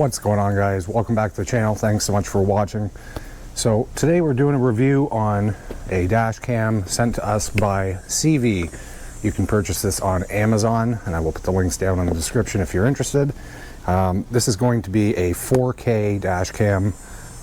What's going on, guys? Welcome back to the channel. Thanks so much for watching. So today we're doing a review on a dash cam sent to us by Cievie. You can purchase this on Amazon, and I will put the links down in the description if you're interested. This is going to be a 4K dash cam,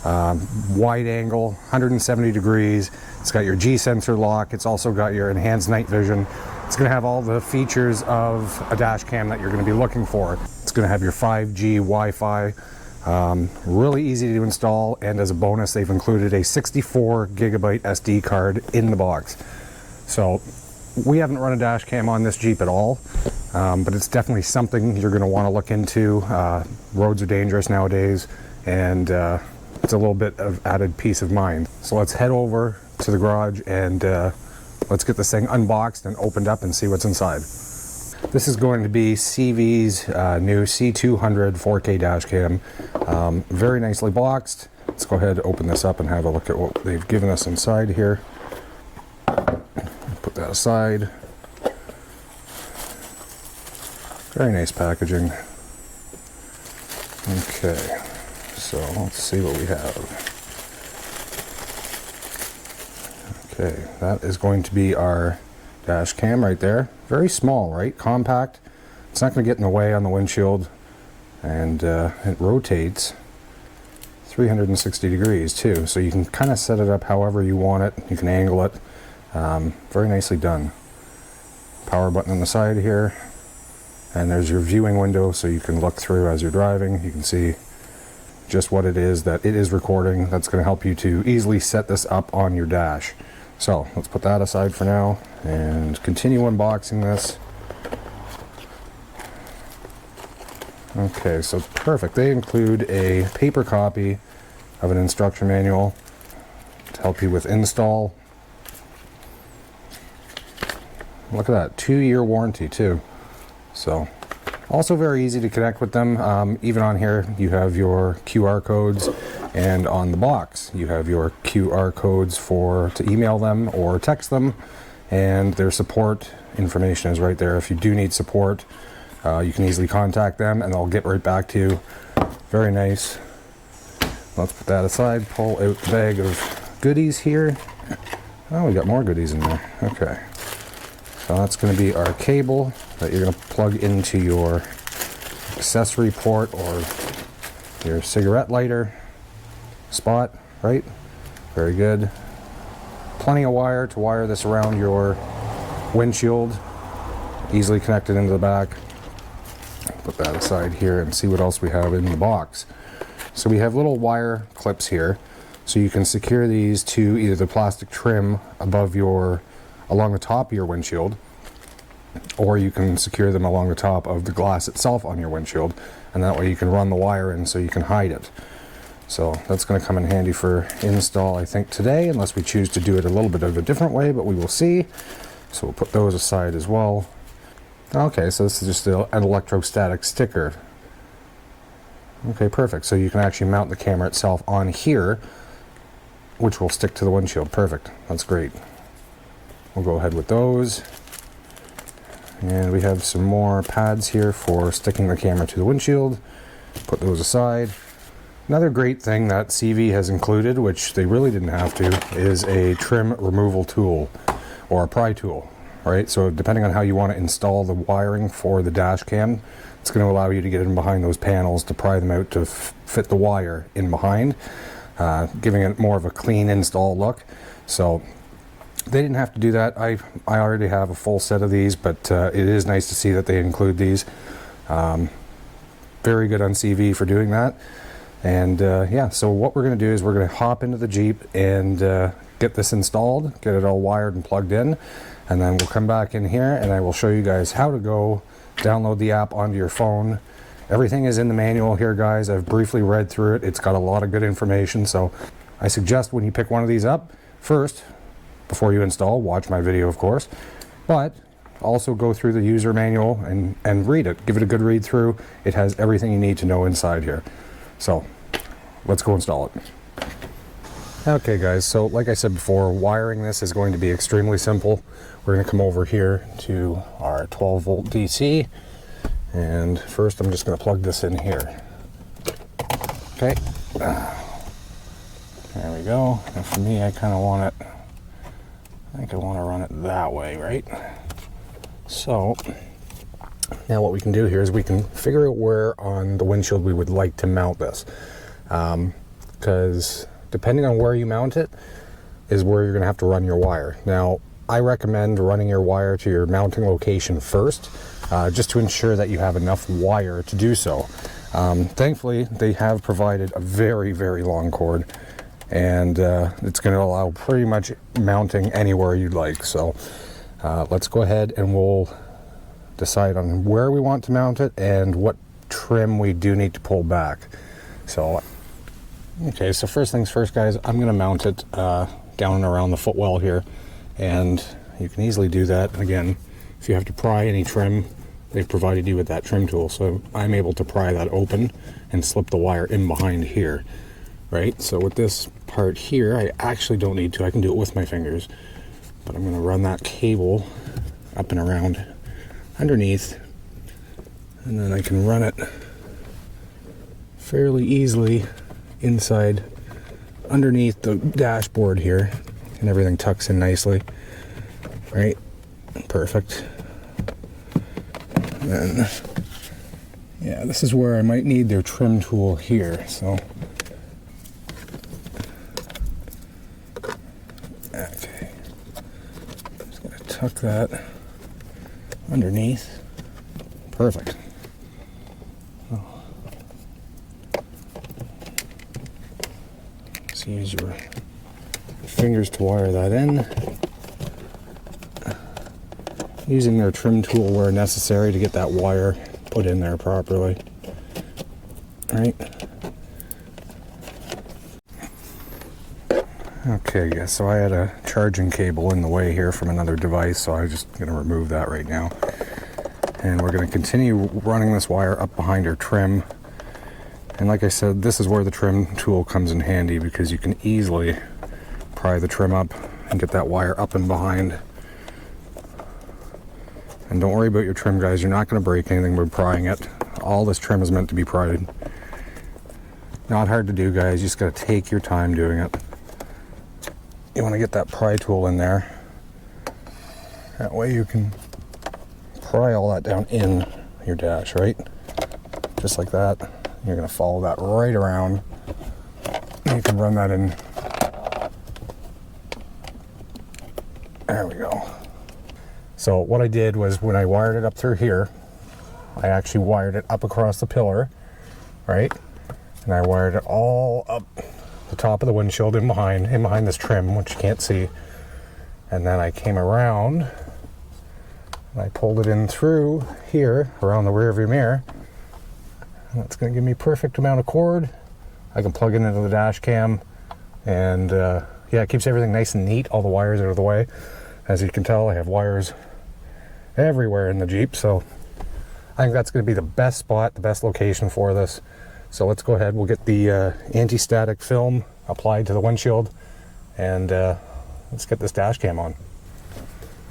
wide angle, 170 degrees. It's got your G sensor lock. It's also got your enhanced night vision. It's going to have all the features of a dash cam that you're going to be looking for. It's going to have your 5G Wi-Fi. Really easy to install, and as a bonus they've included a 64 gigabyte SD card in the box. So we haven't run a dash cam on this Jeep at all, but it's definitely something you're going to want to look into. Roads are dangerous nowadays, and it's a little bit of added peace of mind. So let's head over to the garage and let's get this thing unboxed and opened up and see what's inside. This is going to be Cievie's new C200 4K dash cam. Very nicely boxed. Let's go ahead and open this up and have a look at what they've given us inside here. Put that aside. Very nice packaging. Okay, so let's see what we have. Okay, that is going to be our dash cam right there. Very small, right? Compact. It's not going to get in the way on the windshield, and it rotates 360 degrees too, so you can kind of set it up however you want it. You can angle it. Very nicely done. Power button on the side here, and there's your viewing window so you can look through as you're driving. You can see just what it is that it is recording. That's going to help you to easily set this up on your dash. So let's put that aside for now and continue unboxing this. Okay, so perfect. They include a paper copy of an instruction manual to help you with install. Look at that, 2-year warranty too. So also very easy to connect with them. Even on here you have your QR codes, and on the box you have your QR codes to email them or text them, and their support information is right there. If you do need support, you can easily contact them and they'll get right back to you. Very nice. Let's put that aside, pull out the bag of goodies here. Oh, we got more goodies in there. Okay, so that's going to be our cable that you're going to plug into your accessory port or your cigarette lighter spot, right? Very good. Plenty of wire to wire this around your windshield. Easily connected into the back. Put that aside here and see what else we have in the box. So we have little wire clips here, so you can secure these to either the plastic trim along the top of your windshield, or you can secure them along the top of the glass itself on your windshield, and that way you can run the wire in so you can hide it. So that's going to come in handy for install, I think, today, unless we choose to do it a little bit of a different way, but we will see. So we'll put those aside as well. Okay, so this is just an electrostatic sticker. Okay, perfect. So you can actually mount the camera itself on here, which will stick to the windshield. Perfect. That's great. We'll go ahead with those. And we have some more pads here for sticking the camera to the windshield. Put those aside. Another great thing that Cievie has included, which they really didn't have to, is a trim removal tool, or a pry tool, right? So depending on how you want to install the wiring for the dash cam, it's going to allow you to get in behind those panels to pry them out to fit the wire in behind, giving it more of a clean install look. So they didn't have to do that. I already have a full set of these, but it is nice to see that they include these. Very good on Cievie for doing that. And yeah, so what we're going to do is we're going to hop into the Jeep and get this installed, get it all wired and plugged in, and then we'll come back in here and I will show you guys how to go download the app onto your phone. Everything is in the manual here, guys. I've briefly read through it. It's got a lot of good information, so I suggest when you pick one of these up, first, before you install, watch my video, of course, but also go through the user manual and read it. Give it a good read through. It has everything you need to know inside here. So let's go install it. Okay guys, so like I said before, wiring this is going to be extremely simple. We're going to come over here to our 12 volt DC, and first I'm just going to plug this in here. Okay, there we go. And for me, I kind of want it, I think I want to run it that way, right? So now what we can do here is we can figure out where on the windshield we would like to mount this. Because depending on where you mount it is where you're going to have to run your wire. Now, I recommend running your wire to your mounting location first, just to ensure that you have enough wire to do so. Thankfully, they have provided a very, very long cord, and it's going to allow pretty much mounting anywhere you'd like. So let's go ahead and we'll decide on where we want to mount it and what trim we do need to pull back. So, okay, so first things first, guys, I'm going to mount it down and around the footwell here, and you can easily do that. And again, if you have to pry any trim, they've provided you with that trim tool, so I'm able to pry that open and slip the wire in behind here, right? So with this part here, I actually don't need to. I can do it with my fingers, but I'm going to run that cable up and around underneath, and then I can run it fairly easily inside underneath the dashboard here, and everything tucks in nicely, right? Perfect. And then, yeah, this is where I might need their trim tool here, so okay, just gonna tuck that underneath. Perfect. Just use your fingers to wire that in, using their trim tool where necessary to get that wire put in there properly. All right. Okay, yeah, so I had a charging cable in the way here from another device, so I'm just going to remove that right now. And we're going to continue running this wire up behind our trim. And like I said, this is where the trim tool comes in handy, because you can easily pry the trim up and get that wire up and behind. And don't worry about your trim, guys. You're not going to break anything by prying it. All this trim is meant to be pried. Not hard to do, guys. You just got to take your time doing it. You want to get that pry tool in there. That way you can pry all that down in your dash, right? Just like that. You're going to follow that right around. You can run that in. There we go. So what I did was, when I wired it up through here, I actually wired it up across the pillar, right? And I wired it all up the top of the windshield in behind this trim, which you can't see. And then I came around and I pulled it in through here around the rear view mirror. And that's going to give me perfect amount of cord. I can plug it into the dash cam, and yeah, it keeps everything nice and neat. All the wires out of the way. As you can tell, I have wires everywhere in the Jeep, so I think that's going to be the best spot, the best location for this. So let's go ahead, we'll get the anti-static film applied to the windshield, and let's get this dash cam on.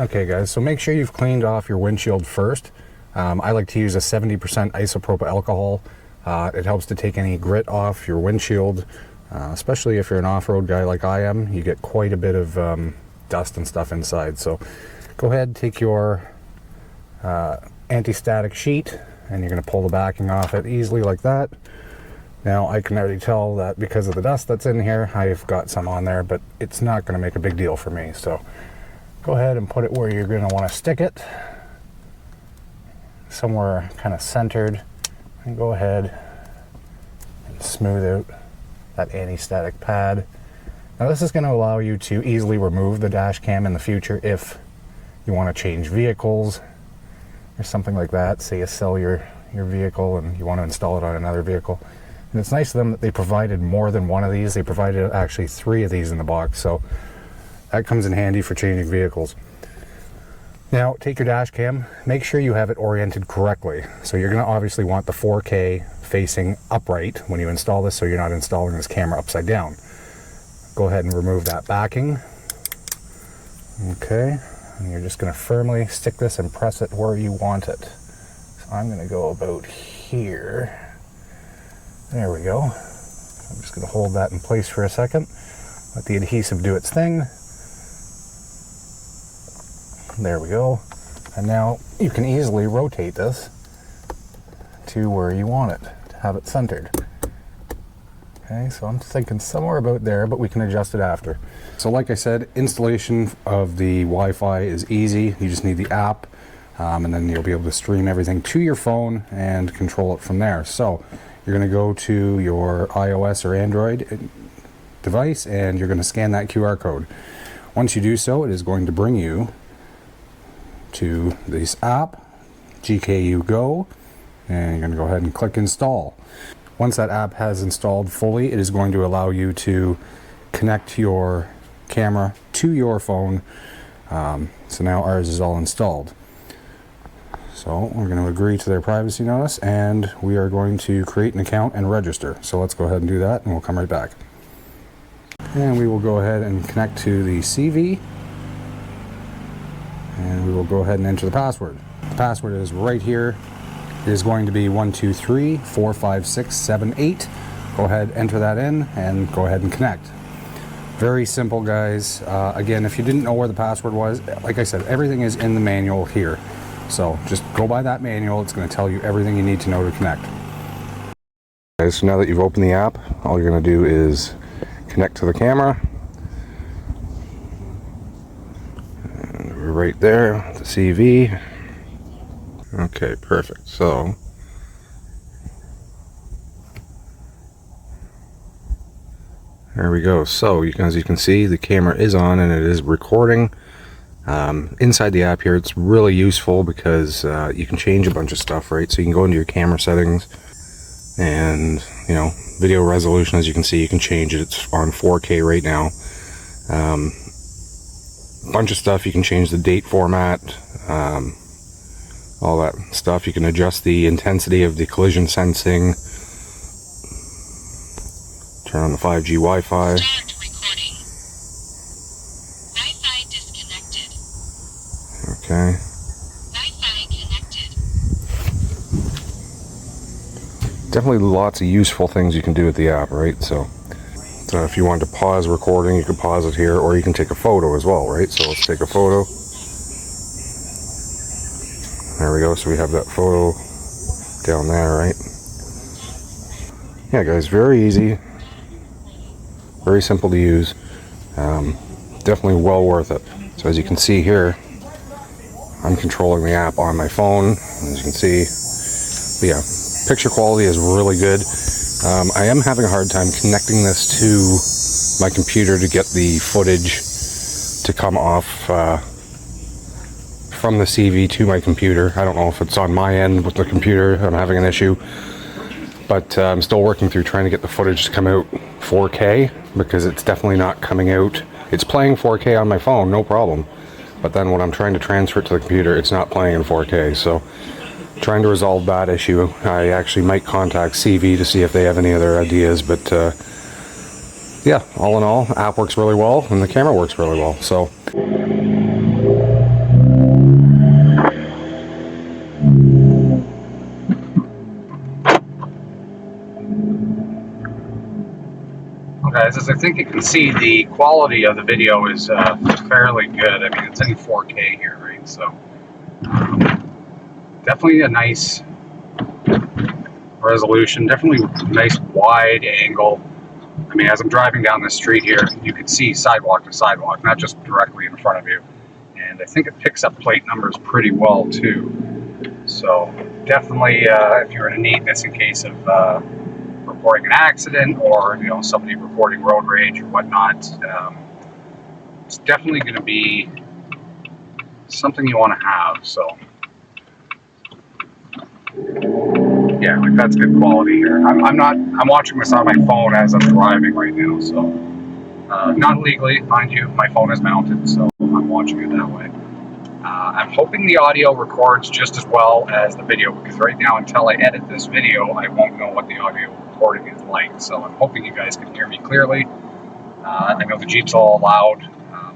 Okay guys, so make sure you've cleaned off your windshield first. I like to use a 70% isopropyl alcohol. It helps to take any grit off your windshield, especially if you're an off-road guy like I am. You get quite a bit of dust and stuff inside. So go ahead, take your anti-static sheet, and you're going to pull the backing off it easily like that. Now I can already tell that because of the dust that's in here, I've got some on there, but it's not going to make a big deal for me. So go ahead and put it where you're going to want to stick it, somewhere kind of centered, and go ahead and smooth out that anti-static pad. Now this is going to allow you to easily remove the dash cam in the future if you want to change vehicles or something like that. Say you sell your vehicle and you want to install it on another vehicle. And it's nice of them that they provided more than one of these. They provided actually 3 of these in the box, so that comes in handy for changing vehicles. Now take your dash cam, make sure you have it oriented correctly. So you're going to obviously want the 4K facing upright when you install this, so you're not installing this camera upside down. Go ahead and remove that backing. Okay, and you're just going to firmly stick this and press it where you want it. So I'm going to go about here. There we go. I'm just going to hold that in place for a second. Let the adhesive do its thing. There we go. And now you can easily rotate this to where you want it, to have it centered. Okay, so I'm thinking somewhere about there, but we can adjust it after. So like I said, installation of the Wi-Fi is easy. You just need the app, and then you'll be able to stream everything to your phone and control it from there. So you're going to go to your iOS or Android device, and you're going to scan that QR code. Once you do so, it is going to bring you to this app, GKU Go, and you're going to go ahead and click install. Once that app has installed fully, it is going to allow you to connect your camera to your phone. So now ours is all installed. So we're going to agree to their privacy notice, and we are going to create an account and register. So let's go ahead and do that, and we'll come right back. And we will go ahead and connect to the Cievie, and we will go ahead and enter the password. The password is right here. It is going to be 1234567 Go ahead, enter that in, and go ahead and connect. Very simple, guys. Again, if you didn't know where the password was, like I said, everything is in the manual here. So just go by that manual. It's going to tell you everything you need to know to connect. Guys, so now that you've opened the app, all you're going to do is connect to the camera. And we're right there, the CV. Okay, perfect. So there we go. So as you can see, the camera is on and it is recording. Inside the app here, it's really useful because you can change a bunch of stuff, right? So you can go into your camera settings, and video resolution, as you can see, you can change it. It's on 4K right now. Bunch of stuff. You can change the date format, all that stuff. You can adjust the intensity of the collision sensing, turn on the 5G Wi-Fi. Start recording. Wi-Fi disconnected. Okay. Wi-Fi connected. Definitely lots of useful things you can do with the app, right? So if you want to pause recording, you can pause it here, or you can take a photo as well, right? So let's take a photo. There we go. So we have that photo down there, right? Yeah, guys, very easy. Very simple to use. Definitely well worth it. So as you can see here, I'm controlling the app on my phone, as you can see. But yeah, picture quality is really good. I am having a hard time connecting this to my computer to get the footage to come off from the Cievie to my computer. I don't know if it's on my end with the computer. I'm having an issue. But I'm still working through trying to get the footage to come out 4K, because it's definitely not coming out. It's playing 4K on my phone, no problem. But then when I'm trying to transfer it to the computer, it's not playing in 4K. So trying to resolve that issue. I actually might contact Cievie to see if they have any other ideas. But yeah, all in all, app works really well and the camera works really well. So guys, as I think you can see, the quality of the video is fairly good. I mean, it's in 4K here, right? So definitely a nice resolution, definitely nice wide angle. I mean, as I'm driving down the street here, you can see sidewalk to sidewalk, not just directly in front of you. And I think it picks up plate numbers pretty well too. So definitely, if you're in a need this in case of reporting an accident, or somebody reporting road rage or whatnot, it's definitely going to be something you want to have. So yeah, like, that's good quality here. I'm watching this on my phone as I'm driving right now, so not legally, mind you. My phone is mounted, so I'm watching it that way. I'm hoping the audio records just as well as the video, because right now, until I edit this video, I won't know what the audio recording is like. So I'm hoping you guys can hear me clearly. I know the Jeep's all loud.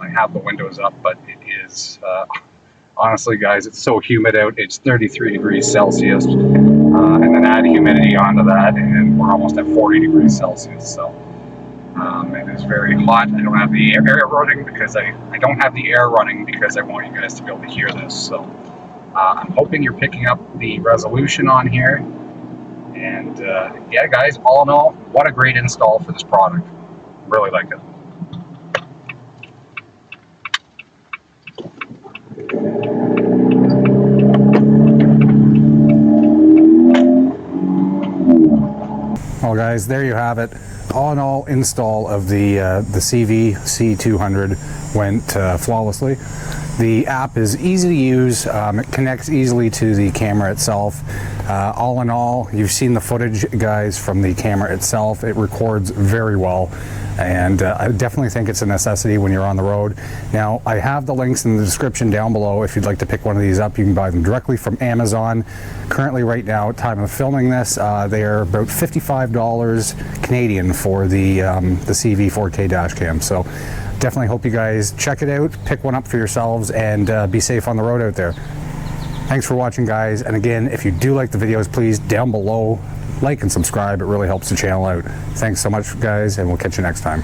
I have the windows up, but it is Honestly, guys, it's so humid out. It's 33 degrees Celsius, and then add humidity onto that, and we're almost at 40 degrees Celsius. So it is very hot. I don't have the air running because I don't have the air running because I want you guys to be able to hear this. So I'm hoping you're picking up the resolution on here. And yeah, guys, all in all, what a great install for this product. Really like it. Well, guys, there you have it. All in all, install of the Cievie C200 went flawlessly. The app is easy to use. It connects easily to the camera itself. All in all, you've seen the footage, guys, from the camera itself. It records very well, and I definitely think it's a necessity when you're on the road. Now, I have the links in the description down below. If you'd like to pick one of these up, you can buy them directly from Amazon. Currently, right now, at time of filming this, they are about $55 Canadian for the Cievie 4K dash cam. So definitely hope you guys check it out, pick one up for yourselves, and be safe on the road out there. Thanks for watching, guys. And again, if you do like the videos, please down below like and subscribe. It really helps the channel out. Thanks so much, guys, and we'll catch you next time.